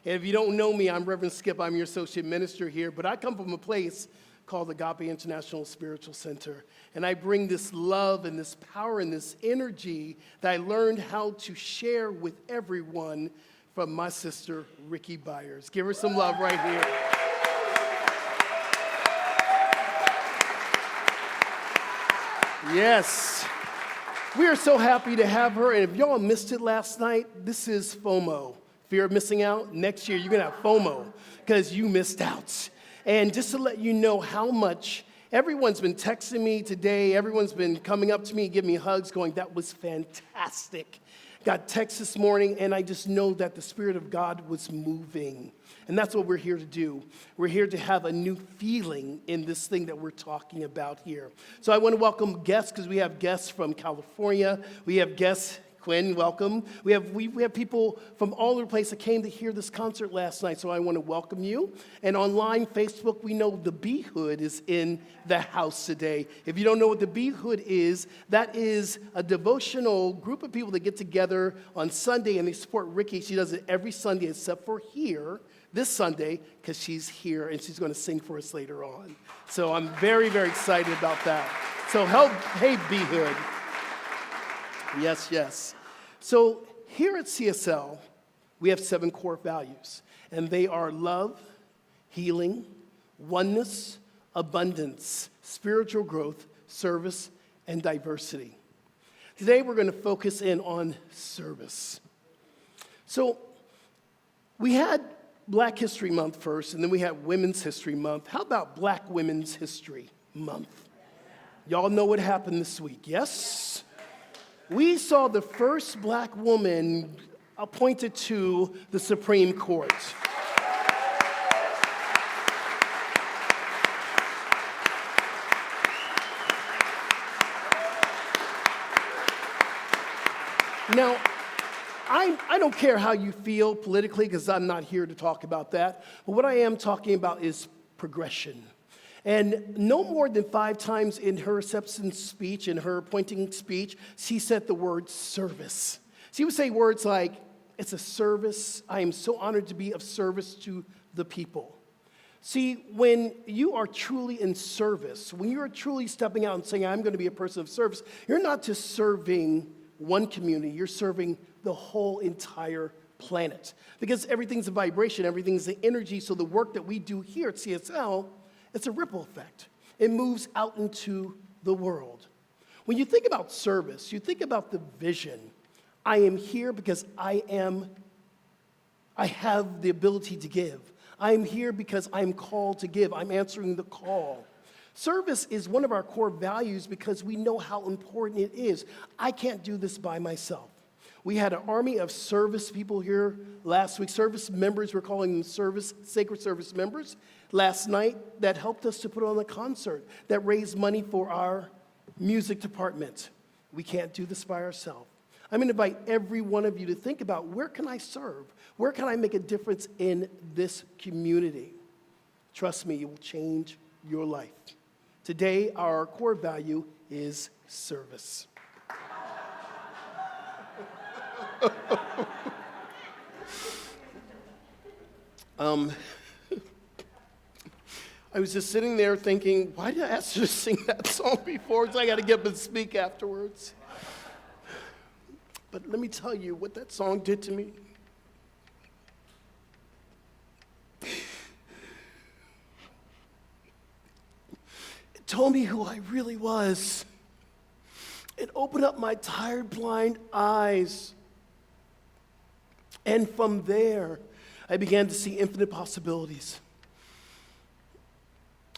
And if you don't know me, I'm Reverend Skip. I'm your associate minister here. But I come from a place called Agape International Spiritual Center. And I bring this love and this power and this energy that I learned how to share with everyone from my sister, Ricky Byers. Give her some love right here. Yes. We are so happy to have her. And if y'all missed it last night, this is FOMO. Fear of missing out. Next year, you're going to have FOMO because you missed out. And just to let you know how much everyone's been texting me today, everyone's been coming up to me, giving me hugs, going, that was fantastic. Got text this morning, and I just know that the Spirit of God was moving. And that's what we're here to do. We're here to have a new feeling in this thing that we're talking about here. So I want to welcome guests, because we have guests from California. We have guests, Quinn, welcome. We have people from all over the place that came to hear this concert last night, so I want to welcome you. And online, Facebook, we know the B-Hood is in the house today. If you don't know what the B-Hood is, that is a devotional group of people that get together on Sunday, and they support Ricky. She does it every Sunday except for here, this Sunday, because she's here, and she's going to sing for us later on. So I'm very, very excited about that. So hey, B-Hood. Yes, yes. So here at CSL, we have 7 core values, and they are love, healing, oneness, abundance, spiritual growth, service, and diversity. Today, we're going to focus in on service. So we had Black History Month first, and then we had Women's History Month. How about Black Women's History Month? Y'all know what happened this week, yes? We saw the first Black woman appointed to the Supreme Court. Now, I don't care how you feel politically, because I'm not here to talk about that. But what I am talking about is progression. And no more than 5 times in her acceptance speech, in her appointing speech, she said the word service. She would say words like, it's a service. I am so honored to be of service to the people. See, when you are truly in service, when you are truly stepping out and saying, I'm going to be a person of service, you're not just serving one community, you're serving the whole entire planet. Because everything's a vibration, everything's an energy, so the work that we do here at CSL, it's a ripple effect. It moves out into the world. When you think about service, you think about the vision. I am here because I have the ability to give. I am here because I'm called to give. I'm answering the call. Service is one of our core values because we know how important it is. I can't do this by myself. We had an army of service people here last week, service members, we're calling them sacred service members, last night that helped us to put on a concert that raised money for our music department. We can't do this by ourselves. I'm going to invite every one of you to think about, where can I serve? Where can I make a difference in this community? Trust me, it will change your life. Today, our core value is service. I was just sitting there thinking, why did I ask her to sing that song before? So I got to get up and speak afterwards. But let me tell you what that song did to me. It told me who I really was. It opened up my tired, blind eyes. And from there, I began to see infinite possibilities.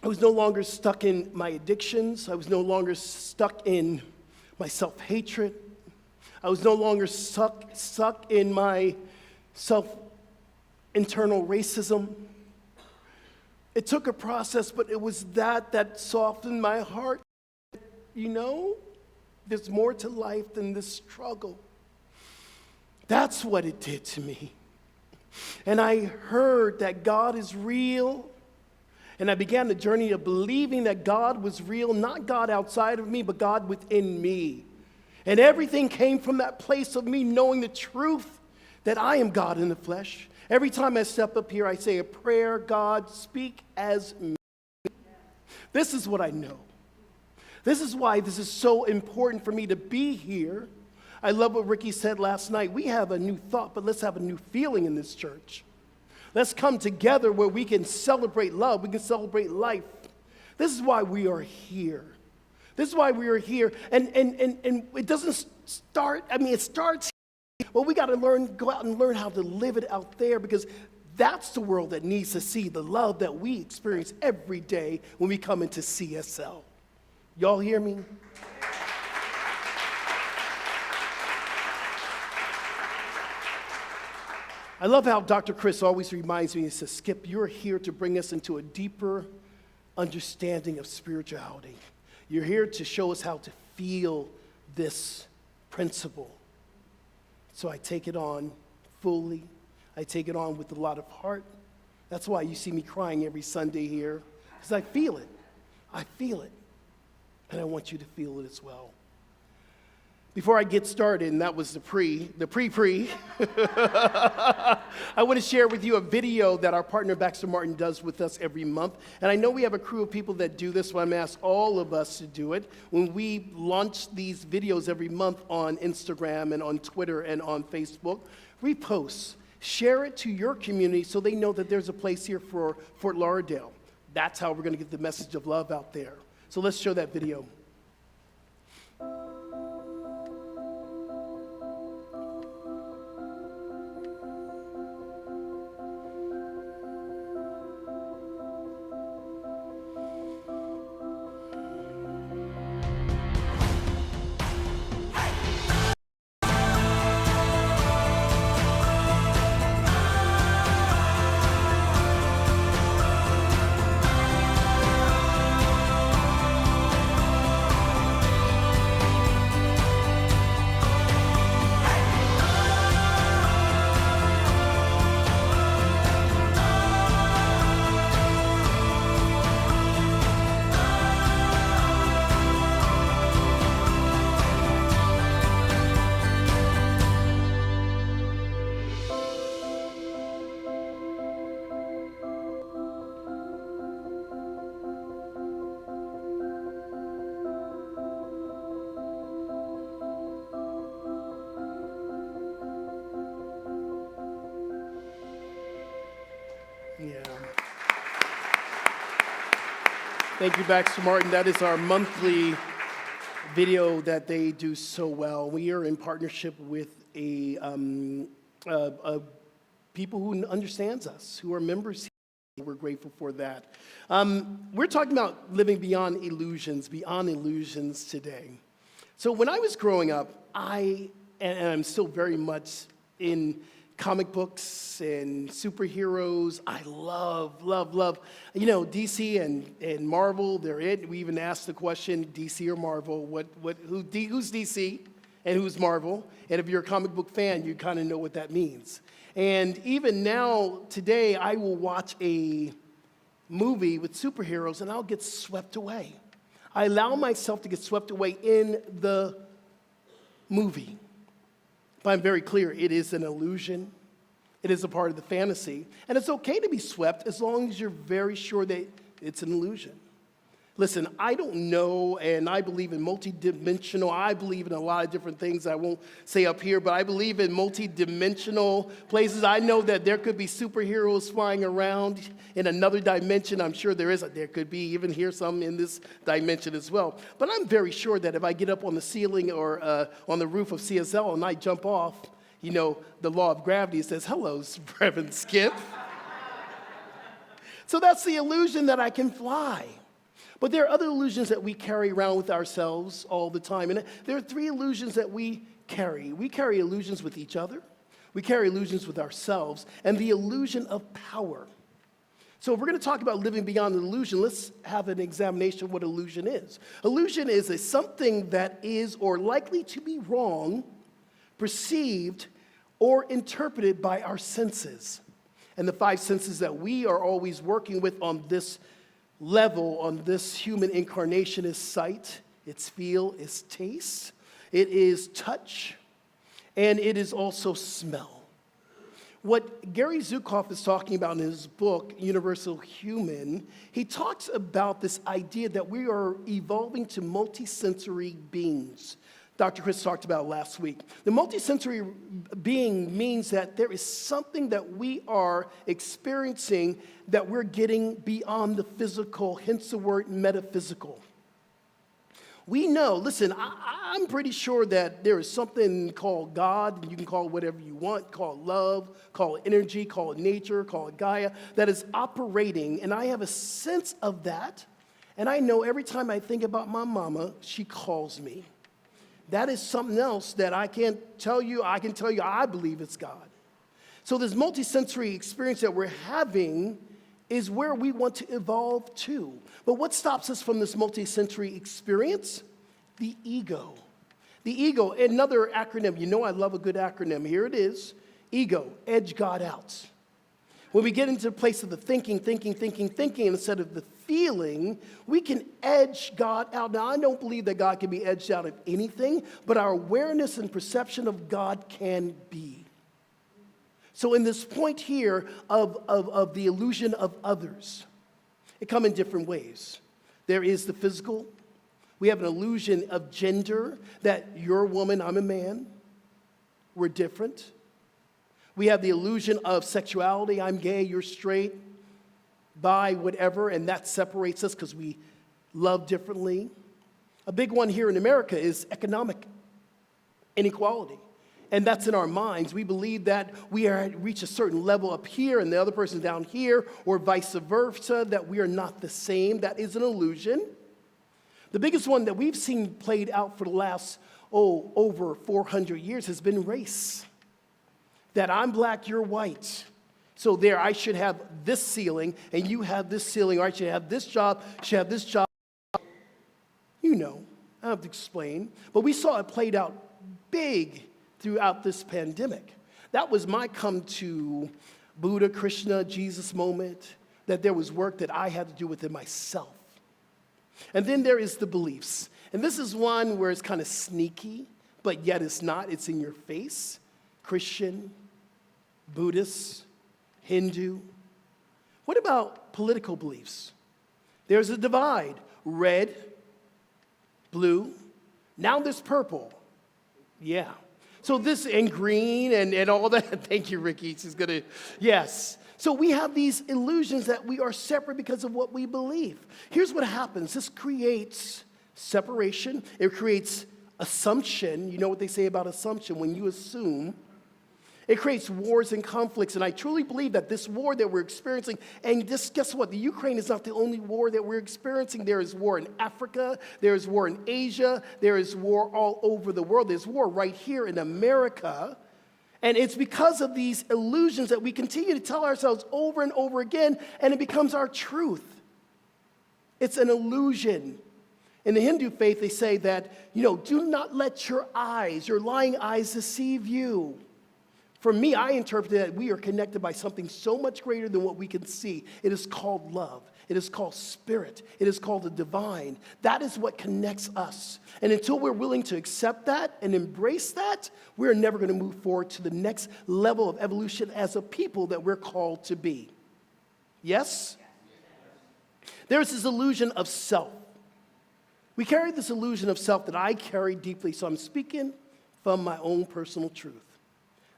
I was no longer stuck in my addictions. I was no longer stuck in my self-hatred. I was no longer stuck in my internal racism. It took a process, but it was that softened my heart. You know, there's more to life than this struggle. That's what it did to me. And I heard that God is real. And I began the journey of believing that God was real, not God outside of me, but God within me. And everything came from that place of me knowing the truth that I am God in the flesh. Every time I step up here, I say a prayer, God, speak as me. This is what I know. This is why this is so important for me to be here. I love what Ricky said last night. We have a new thought, but let's have a new feeling in this church. Let's come together where we can celebrate love. We can celebrate life. This is why we are here. This is why we are here. And it doesn't start, it starts here. Well, we got to go out and learn how to live it out there, because that's the world that needs to see the love that we experience every day when we come into CSL. Y'all hear me? I love how Dr. Chris always reminds me, he says, Skip, you're here to bring us into a deeper understanding of spirituality. You're here to show us how to feel this principle. So I take it on fully. I take it on with a lot of heart. That's why you see me crying every Sunday here, because I feel it. I feel it. And I want you to feel it as well. Before I get started, and that was the pre, I want to share with you a video that our partner Baxter Martin does with us every month. And I know we have a crew of people that do this, so I'm going to ask all of us to do it. When we launch these videos every month on Instagram and on Twitter and on Facebook, repost, share it to your community so they know that there's a place here for Fort Lauderdale. That's how we're going to get the message of love out there. So let's show that video. Yeah. Thank you, Baxter Martin. That is our monthly video that they do so well. We are in partnership with a people who understands us, who are members here. We're grateful for that. We're talking about living beyond illusions today. So when I was growing up, and I'm still very much in comic books and superheroes. I love. You know, DC and Marvel, they're it. We even asked the question, DC or Marvel, who's DC and who's Marvel? And if you're a comic book fan, you kind of know what that means. And even now, today, I will watch a movie with superheroes and I'll get swept away. I allow myself to get swept away in the movie. But I'm very clear, it is an illusion. It is a part of the fantasy. And it's okay to be swept as long as you're very sure that it's an illusion. Listen, I don't know, and I believe in multidimensional. I believe in a lot of different things I won't say up here, but I believe in multidimensional places. I know that there could be superheroes flying around in another dimension. I'm sure there could be even here some in this dimension as well. But I'm very sure that if I get up on the ceiling or on the roof of CSL and I jump off, you know, the law of gravity says, hello, Reverend Skip. So that's the illusion that I can fly. But there are other illusions that we carry around with ourselves all the time. And there are three illusions that we carry. We carry illusions with each other. We carry illusions with ourselves. And the illusion of power. So if we're going to talk about living beyond an illusion, let's have an examination of what illusion is. Illusion is something that is or likely to be wrong, perceived, or interpreted by our senses. And the five senses that we are always working with on this level, on this human incarnation, is sight, it's feel, it's taste, it is touch, and it is also smell. What Gary Zukav is talking about in his book, Universal Human, he talks about this idea that we are evolving to multisensory beings. Dr. Chris talked about it last week. The multisensory being means that there is something that we are experiencing that we're getting beyond the physical, hence the word metaphysical. We know, listen, I'm pretty sure that there is something called God, you can call it whatever you want, call it love, call it energy, call it nature, call it Gaia, that is operating, and I have a sense of that, and I know every time I think about my mama, she calls me. That is something else that I can't tell you, I can tell you I believe it's God. So this multisensory experience that we're having is where we want to evolve to. But what stops us from this multisensory experience? The ego. The ego, another acronym. You know I love a good acronym. Here it is. Ego, edge God out. When we get into the place of the thinking, instead of the feeling, we can edge God out. Now, I don't believe that God can be edged out of anything, but our awareness and perception of God can be. So in this point here of the illusion of others, it comes in different ways. There is the physical. We have an illusion of gender, that you're a woman, I'm a man. We're different. We have the illusion of sexuality. I'm gay, you're straight, bi, whatever, and that separates us because we love differently. A big one here in America is economic inequality. And that's in our minds. We believe that we reach a certain level up here and the other person's down here, or vice versa, that we are not the same. That is an illusion. The biggest one that we've seen played out for the last, over 400 years has been race. That I'm black, you're white. So there, I should have this ceiling, and you have this ceiling, or I should have this job, should have this job. You know, I don't have to explain. But we saw it played out big throughout this pandemic. That was my come to Buddha, Krishna, Jesus moment, that there was work that I had to do within myself. And then there is the beliefs. And this is one where it's kind of sneaky, but yet it's not. It's in your face. Christian, Buddhist, Hindu. What about political beliefs? There's a divide. Red, blue, now there's purple. Yeah. So this, and green, and all that. Thank you, Ricky. She's going to, yes. So we have these illusions that we are separate because of what we believe. Here's what happens. This creates separation. It creates assumption. You know what they say about assumption? When you assume, it creates wars and conflicts. And I truly believe that this war that we're experiencing, and just guess what? The Ukraine is not the only war that we're experiencing. There is war in Africa. There is war in Asia. There is war all over the world. There's war right here in America. And it's because of these illusions that we continue to tell ourselves over and over again, and it becomes our truth. It's an illusion. In the Hindu faith, they say that, do not let your lying eyes deceive you. For me, I interpret that we are connected by something so much greater than what we can see. It is called love. It is called spirit. It is called the divine. That is what connects us. And until we're willing to accept that and embrace that, we're never going to move forward to the next level of evolution as a people that we're called to be. Yes? There's this illusion of self. We carry this illusion of self that I carry deeply, so I'm speaking from my own personal truth.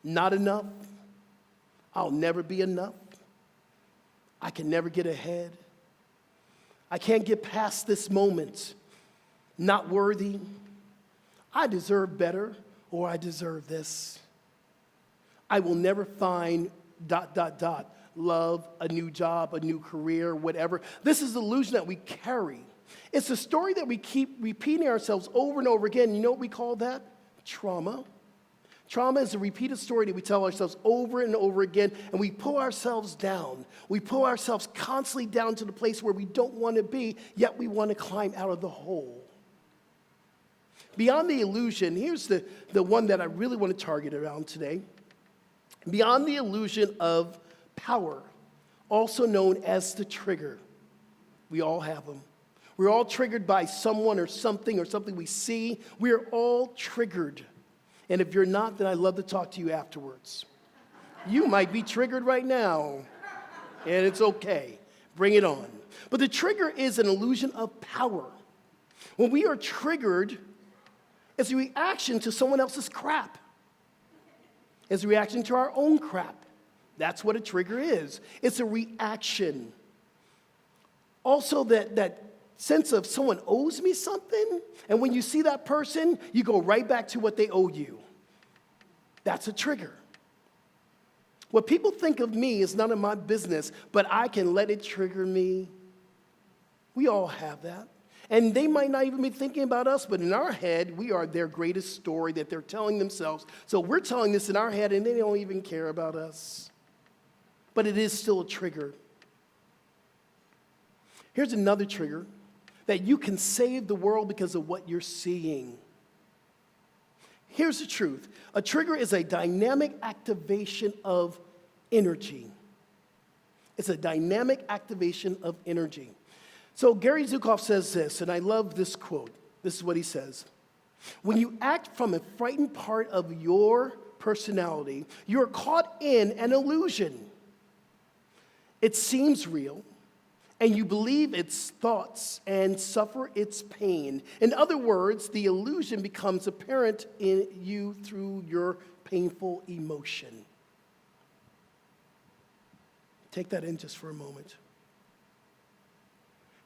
Not enough. I'll never be enough. I can never get ahead. I can't get past this moment. Not worthy. I deserve better, or I deserve this. I will never find ... love, a new job, a new career, whatever. This is the illusion that we carry. It's a story that we keep repeating ourselves over and over again. You know what we call that? Trauma. Trauma is a repeated story that we tell ourselves over and over again, and we pull ourselves down. We pull ourselves constantly down to the place where we don't want to be, yet we want to climb out of the hole. Beyond the illusion, here's the one that I really want to target around today. Beyond the illusion of power, also known as the trigger. We all have them. We're all triggered by someone or something we see. We're all triggered. And if you're not, then I'd love to talk to you afterwards. You might be triggered right now, and it's okay. Bring it on. But the trigger is an illusion of power. When we are triggered, it's a reaction to someone else's crap. It's a reaction to our own crap. That's what a trigger is. It's a reaction. Also, that sense of someone owes me something, and when you see that person, you go right back to what they owe you. That's a trigger. What people think of me is none of my business, but I can let it trigger me. We all have that. And they might not even be thinking about us, but in our head, we are their greatest story that they're telling themselves. So we're telling this in our head, and they don't even care about us. But it is still a trigger. Here's another trigger, that you can save the world because of what you're seeing. Here's the truth. A trigger is a dynamic activation of energy. It's a dynamic activation of energy. So Gary Zukav says this, and I love this quote. This is what he says. When you act from a frightened part of your personality, you're caught in an illusion. It seems real, and you believe its thoughts and suffer its pain. In other words, the illusion becomes apparent in you through your painful emotion. Take that in just for a moment.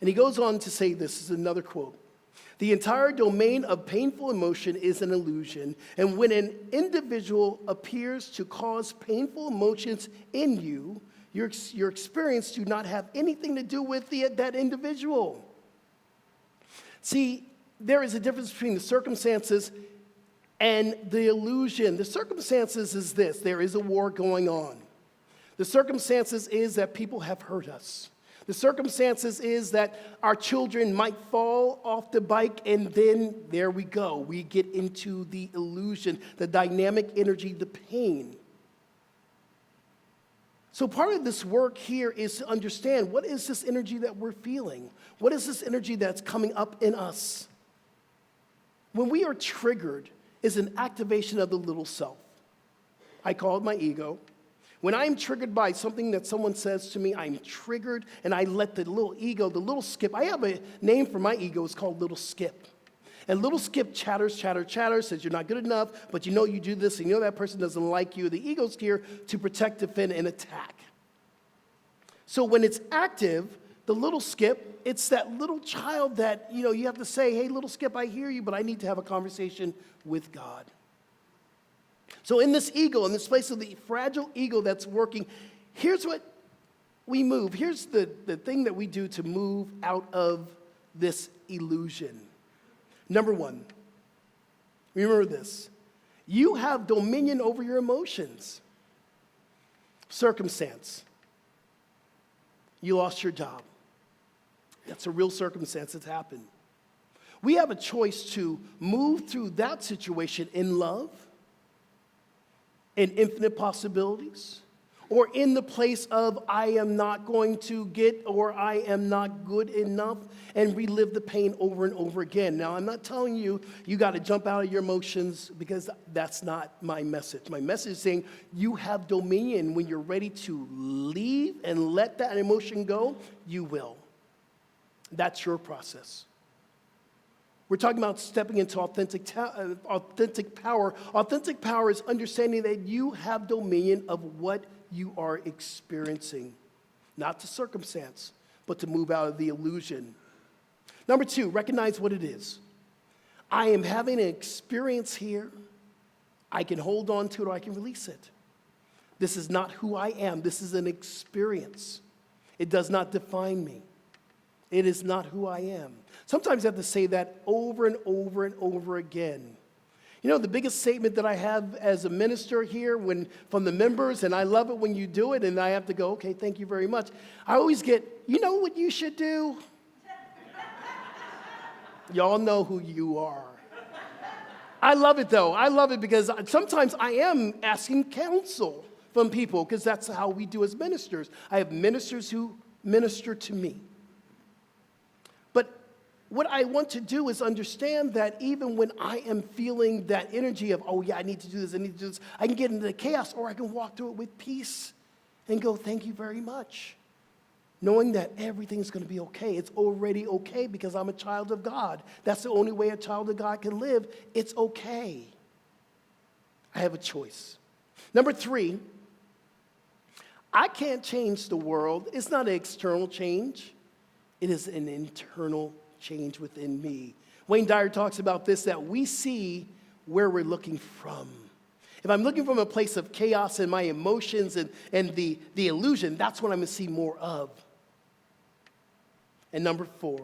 And he goes on to say this is another quote. The entire domain of painful emotion is an illusion, and when an individual appears to cause painful emotions in you, your experience do not have anything to do with that individual. See, there is a difference between the circumstances and the illusion. The circumstances is this: there is a war going on. The circumstances is that people have hurt us. The circumstances is that our children might fall off the bike, and then there we go. We get into the illusion, the dynamic energy, the pain. So part of this work here is to understand, what is this energy that we're feeling? What is this energy that's coming up in us? When we are triggered, is an activation of the little self. I call it my ego. When I'm triggered by something that someone says to me, I'm triggered, and I let the little ego, the little skip, I have a name for my ego, it's called little skip. And little skip chatters, says you're not good enough, but you know you do this, and you know that person doesn't like you. The ego's here to protect, defend, and attack. So when it's active, the little skip, it's that little child that, you have to say, hey, little skip, I hear you, but I need to have a conversation with God. So in this ego, in this place of the fragile ego that's working, here's what we move. Here's the thing that we do to move out of this illusion. Number one, remember this. You have dominion over your emotions. Circumstance. You lost your job. That's a real circumstance that's happened. We have a choice to move through that situation in love, in infinite possibilities, or in the place of I am not going to get, or I am not good enough, and relive the pain over and over again. Now, I'm not telling you got to jump out of your emotions, because that's not my message. My message is saying you have dominion. When you're ready to leave and let that emotion go, you will. That's your process. We're talking about stepping into authentic power. Authentic power is understanding that you have dominion of what you are experiencing. Not the circumstance, but to move out of the illusion. Number two, recognize what it is. I am having an experience here. I can hold on to it, or I can release it. This is not who I am. This is an experience. It does not define me. It is not who I am. Sometimes I have to say that over and over and over again. The biggest statement that I have as a minister here from the members, and I love it when you do it, and I have to go, okay, thank you very much. I always get, you know what you should do? Y'all know who you are. I love it, though. I love it because sometimes I am asking counsel from people, because that's how we do as ministers. I have ministers who minister to me. But what I want to do is understand that even when I am feeling that energy of, oh yeah, I need to do this, I need to do this, I can get into the chaos, or I can walk through it with peace and go, thank you very much. Knowing that everything's going to be okay. It's already okay because I'm a child of God. That's the only way a child of God can live. It's okay. I have a choice. Number 3, I can't change the world. It's not an external change. It is an internal change within me. Wayne Dyer talks about this, that we see where we're looking from. If I'm looking from a place of chaos and my emotions and the illusion, that's what I'm going to see more of. And number 4,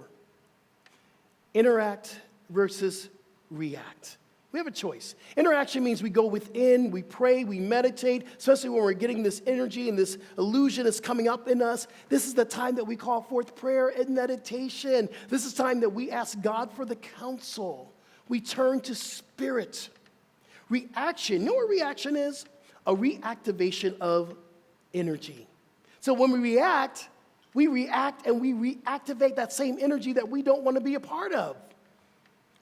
interact versus react. We have a choice. Interaction means we go within, we pray, we meditate, especially when we're getting this energy and this illusion that's coming up in us. This is the time that we call forth prayer and meditation. This is time that we ask God for the counsel. We turn to spirit. Reaction, you know what reaction is? A reactivation of energy. So when we react and we reactivate that same energy that we don't want to be a part of.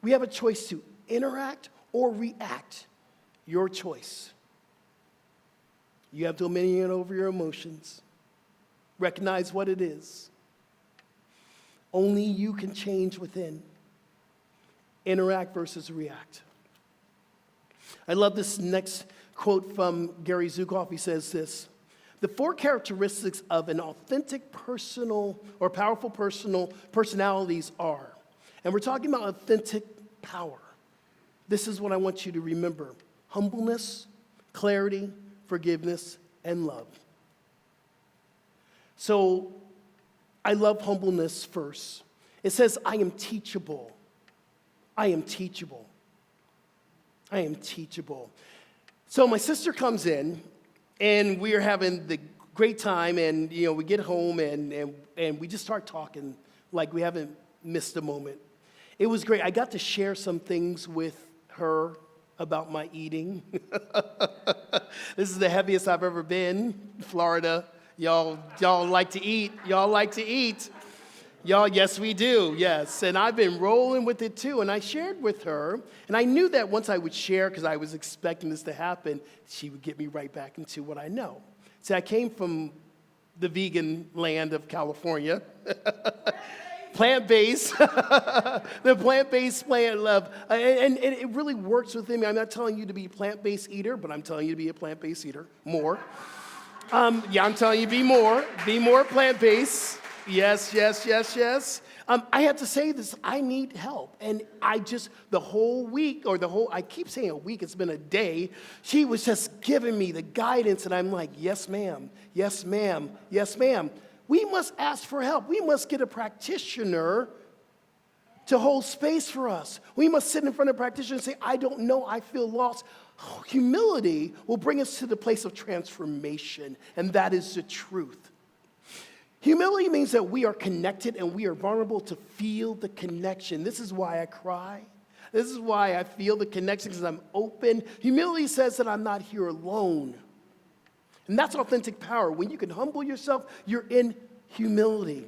We have a choice to interact or react. Your choice. You have dominion over your emotions. Recognize what it is. Only you can change within. Interact versus react. I love this next quote from Gary Zukav. He says this: the 4 characteristics of an authentic personal or powerful personalities are, and we're talking about authentic power. This is what I want you to remember: humbleness, clarity, forgiveness, and love. So I love humbleness first. It says, I am teachable. I am teachable. I am teachable. So my sister comes in, and we are having the great time, and we get home, and we just start talking like we haven't missed a moment. It was great. I got to share some things with her about my eating. This is the heaviest I've ever been. Florida, y'all like to eat. Y'all like to eat. Y'all, yes, we do, yes. And I've been rolling with it too. And I shared with her, and I knew that once I would share, because I was expecting this to happen, she would get me right back into what I know. See, I came from the vegan land of California. Plant-based, the plant-based plant love, and it really works within me. I'm not telling you to be a plant-based eater, but I'm telling you to be a plant-based eater more. I'm telling you be more plant-based. Yes. I have to say this, I need help, and the whole week, I keep saying a week, it's been a day, she was just giving me the guidance, and I'm like, yes, ma'am, yes, ma'am, yes, ma'am. We must ask for help. We must get a practitioner to hold space for us. We must sit in front of a practitioner and say, I don't know, I feel lost. Humility will bring us to the place of transformation, and that is the truth. Humility means that we are connected and we are vulnerable to feel the connection. This is why I cry. This is why I feel the connection, because I'm open. Humility says that I'm not here alone. And that's authentic power. When you can humble yourself, you're in humility.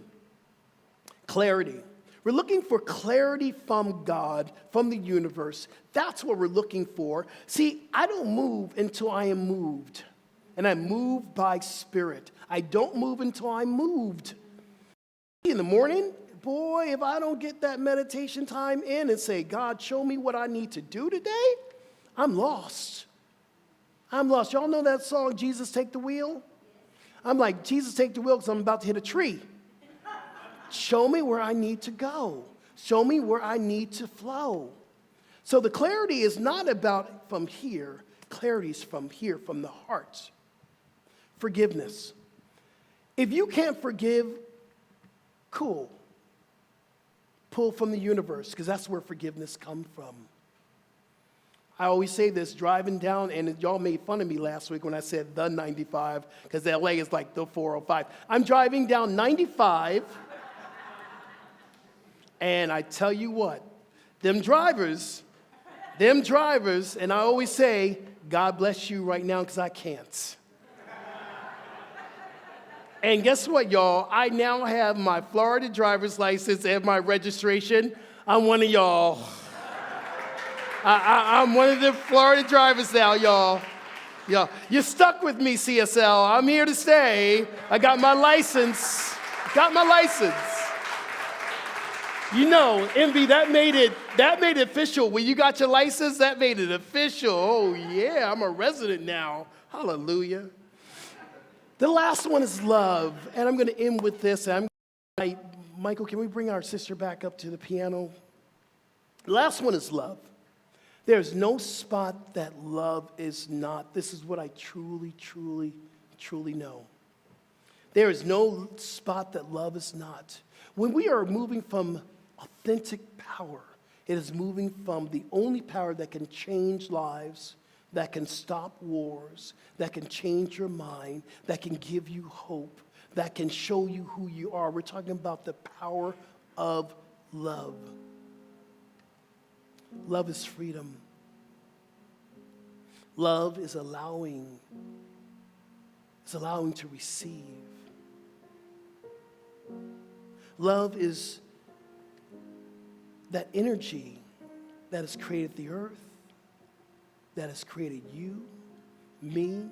Clarity. We're looking for clarity from God, from the universe. That's what we're looking for. See, I don't move until I am moved. And I'm moved by spirit. I don't move until I'm moved. In the morning, boy, if I don't get that meditation time in and say, God, show me what I need to do today, I'm lost. I'm lost. Y'all know that song, Jesus Take the Wheel? I'm like, Jesus take the wheel because I'm about to hit a tree. Show me where I need to go. Show me where I need to flow. So the clarity is not about from here. Clarity is from here, from the heart. Forgiveness. If you can't forgive, cool. Pull from the universe, because that's where forgiveness comes from. I always say this, driving down, and y'all made fun of me last week when I said the 95, because LA is like the 405. I'm driving down 95, and I tell you what, them drivers, and I always say, God bless you right now, because I can't. And guess what, y'all? I now have my Florida driver's license and my registration. I'm one of y'all. I'm one of the Florida drivers now, y'all. Y'all, you're stuck with me, CSL. I'm here to stay. I got my license. Got my license. You know, Envy, that made it official. When you got your license, that made it official. Oh, yeah, I'm a resident now. Hallelujah. The last one is love, and I'm going to end with this. Michael, can we bring our sister back up to the piano? The last one is love. There's no spot that love is not. This is what I truly, truly, truly know. There is no spot that love is not. When we are moving from authentic power, it is moving from the only power that can change lives, that can stop wars, that can change your mind, that can give you hope, that can show you who you are. We're talking about the power of love. Love is freedom. Love is allowing to receive. Love is that energy that has created the earth, that has created you, me.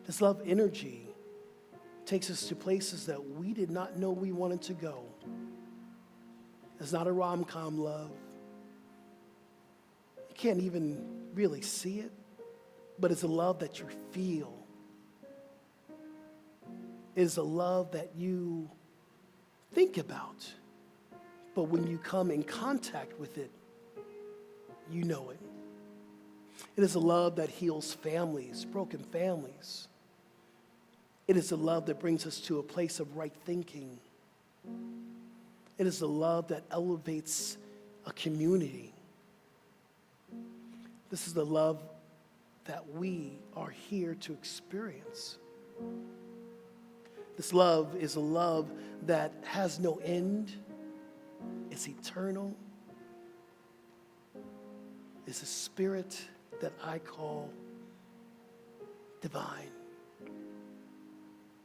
This love energy takes us to places that we did not know we wanted to go. It's not a rom-com love. You can't even really see it, but it's a love that you feel. It is a love that you think about, but when you come in contact with it, you know it. It is a love that heals families, broken families. It is a love that brings us to a place of right thinking. It is a love that elevates a community. This is the love that we are here to experience. This love is a love that has no end. It's eternal. It's a spirit that I call divine.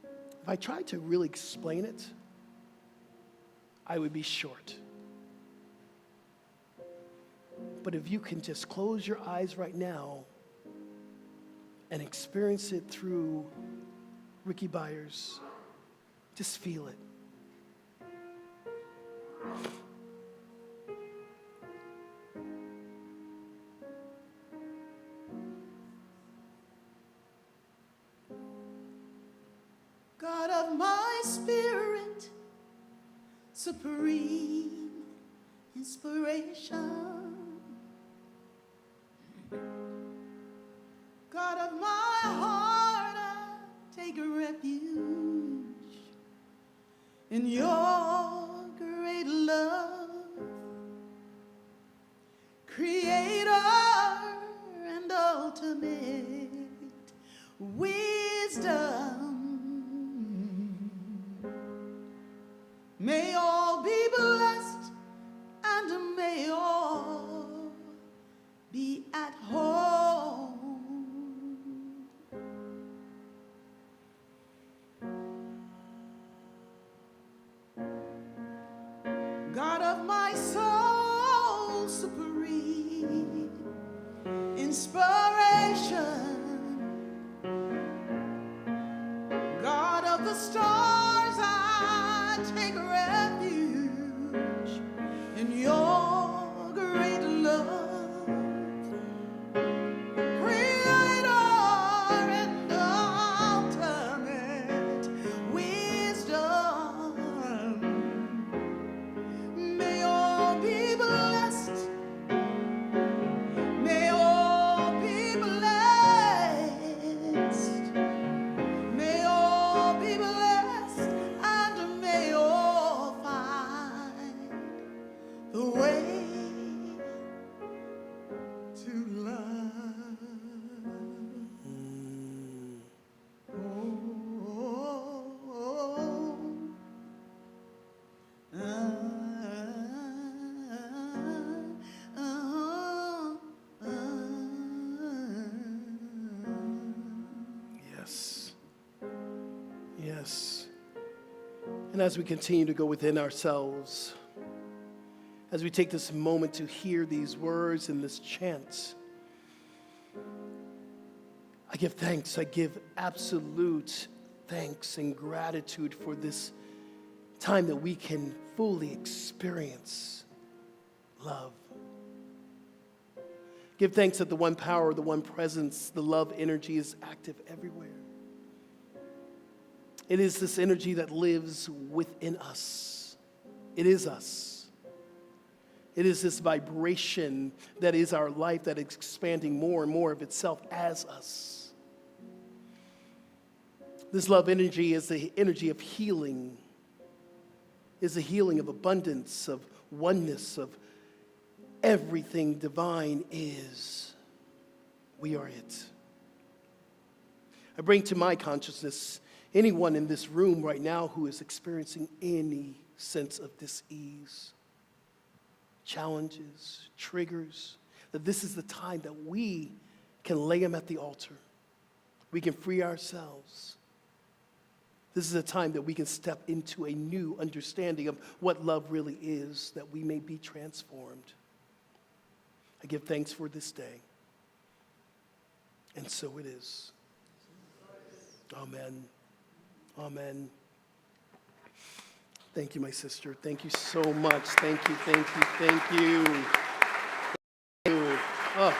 If I tried to really explain it, I would be short. But if you can just close your eyes right now and experience it through Ricky Byers, just feel it. God of my spirit, supreme inspiration. God of my heart, I take refuge in your great love. Creator and ultimate wisdom. May all be blessed and may all be at home. God of my soul, supreme inspiration. God of the stars, I take refuge in your great love. Creator and ultimate wisdom. May all be blessed. May all be blessed. May all be blessed and may all Yes. And as we continue to go within ourselves, as we take this moment to hear these words and this chant, I give thanks. I give absolute thanks and gratitude for this time that we can fully experience love. Give thanks that the one power, the one presence, the love energy is active everywhere. It is this energy that lives within us. It is us. It is this vibration that is our life that is expanding more and more of itself as us. This love energy is the energy of healing, is the healing of abundance, of oneness, of everything divine is. We are it. I bring to my consciousness anyone in this room right now who is experiencing any sense of dis-ease, challenges, triggers, that this is the time that we can lay them at the altar. We can free ourselves. This is a time that we can step into a new understanding of what love really is, that we may be transformed. I give thanks for this day. And so it is. Amen. Amen. Thank you, my sister. Thank you so much. Thank you, thank you, thank you. Thank you. Oh.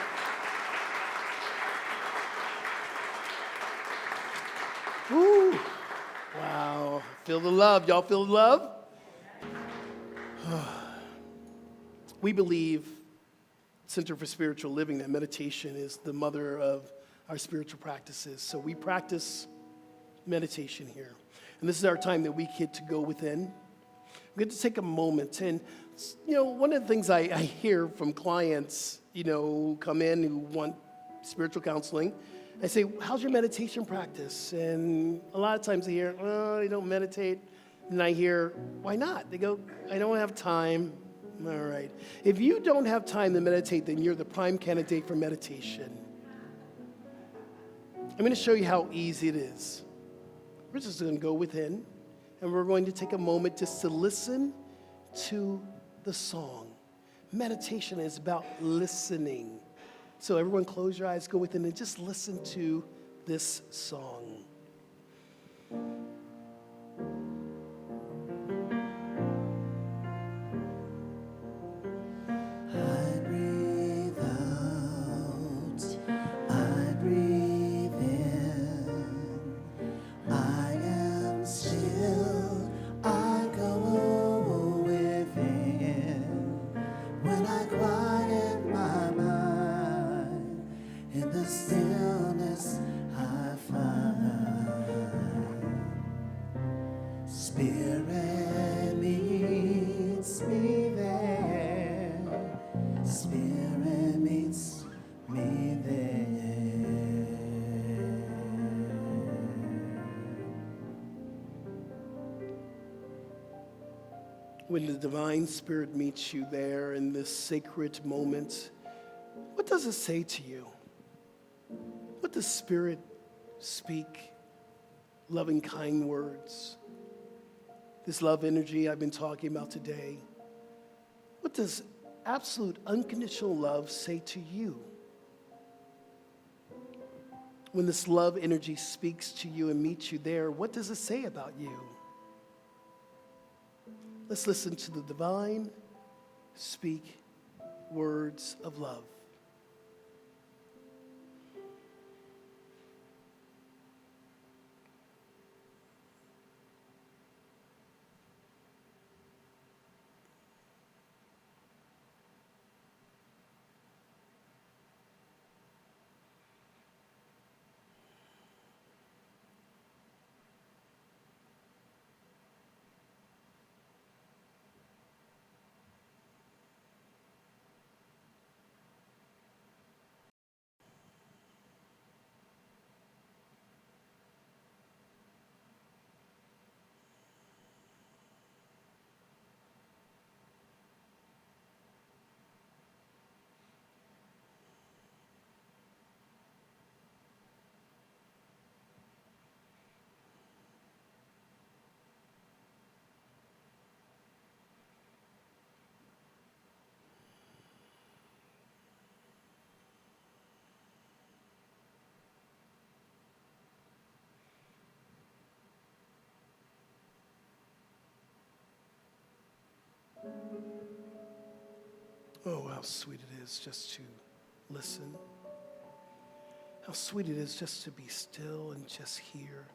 Woo. Wow. Feel the love. Y'all feel the love? We believe, Center for Spiritual Living, that meditation is the mother of our spiritual practices. So we practice meditation here. And this is our time that we get to go within. We get to take a moment. And, one of the things I hear from clients, come in who want spiritual counseling, I say, how's your meditation practice? And a lot of times they hear, oh, they don't meditate. And I hear, why not? They go, I don't have time. All right. If you don't have time to meditate, then you're the prime candidate for meditation. I'm going to show you how easy it is. We're just going to go within, and we're going to take a moment just to listen to the song. Meditation is about listening. So everyone close your eyes, go within, and just listen to this song. When the divine spirit meets you there in this sacred moment, what does it say to you? What does spirit speak? Loving, kind words. This love energy I've been talking about today. What does absolute unconditional love say to you? When this love energy speaks to you and meets you there, what does it say about you? Let's listen to the divine speak words of love. Oh, how sweet it is just to listen. How sweet it is just to be still and just hear.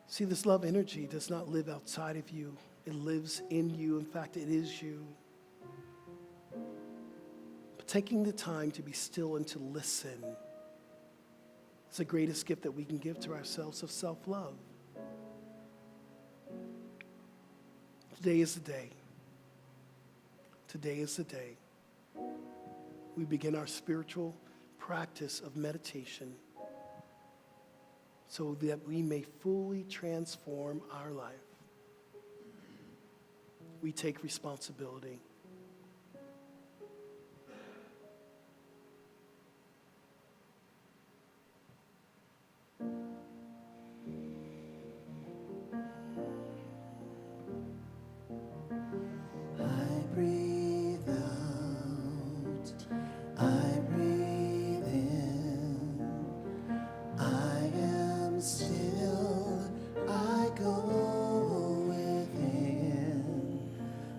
See, this love energy does not live outside of you. It lives in you. In fact, it is you. But taking the time to be still and to listen is the greatest gift that we can give to ourselves of self-love. Today is the day. Today is the day we begin our spiritual practice of meditation so that we may fully transform our life. We take responsibility.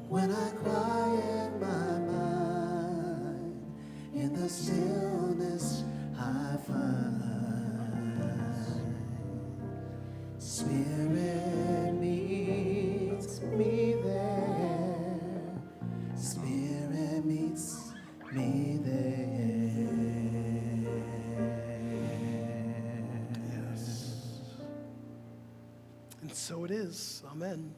When I quiet my mind, in the stillness I find, Spirit meets me there, Spirit meets me there. Yes. And so it is. Amen.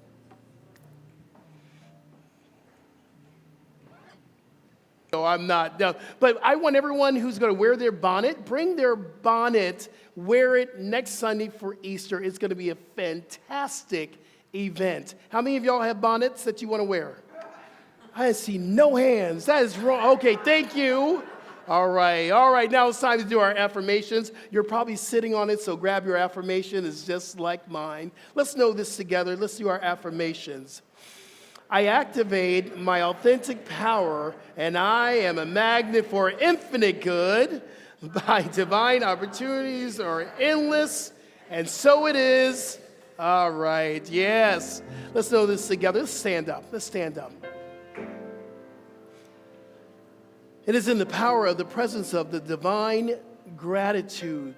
No, I'm not. No. But I want everyone who's going to wear their bonnet, bring their bonnet, wear it next Sunday for Easter. It's going to be a fantastic event. How many of y'all have bonnets that you want to wear? I see no hands. That is wrong. Okay, thank you. All right. Now it's time to do our affirmations. You're probably sitting on it, so grab your affirmation. It's just like mine. Let's know this together. Let's do our affirmations. I activate my authentic power, and I am a magnet for infinite good. My divine opportunities are endless, and so it is. All right, yes. Let's know this together. Let's stand up. It is in the power of the presence of the divine gratitude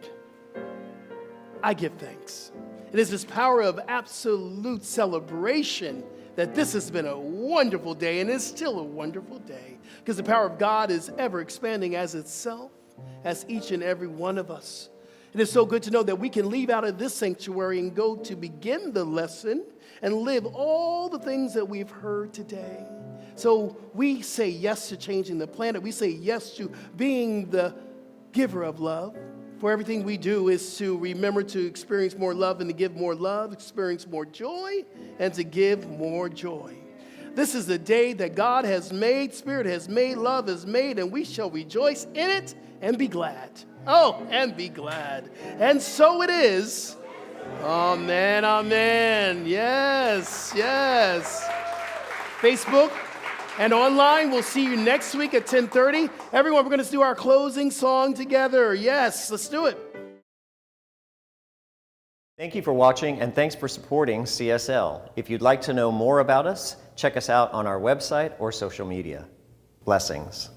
I give thanks. It is this power of absolute celebration that this has been a wonderful day, and it's still a wonderful day, because the power of God is ever expanding as itself, as each and every one of us. It is so good to know that we can leave out of this sanctuary and go to begin the lesson and live all the things that we've heard today. So we say yes to changing the planet. We say yes to being the giver of love. For everything we do is to remember to experience more love and to give more love, experience more joy, and to give more joy. This is the day that God has made, Spirit has made, love has made, and we shall rejoice in it and be glad. Oh, and be glad. And so it is. Amen, amen. Yes. Facebook and online, we'll see you next week at 10:30. Everyone, we're going to do our closing song together. Yes, let's do it. Thank you for watching, and thanks for supporting CSL. If you'd like to know more about us, check us out on our website or social media. Blessings.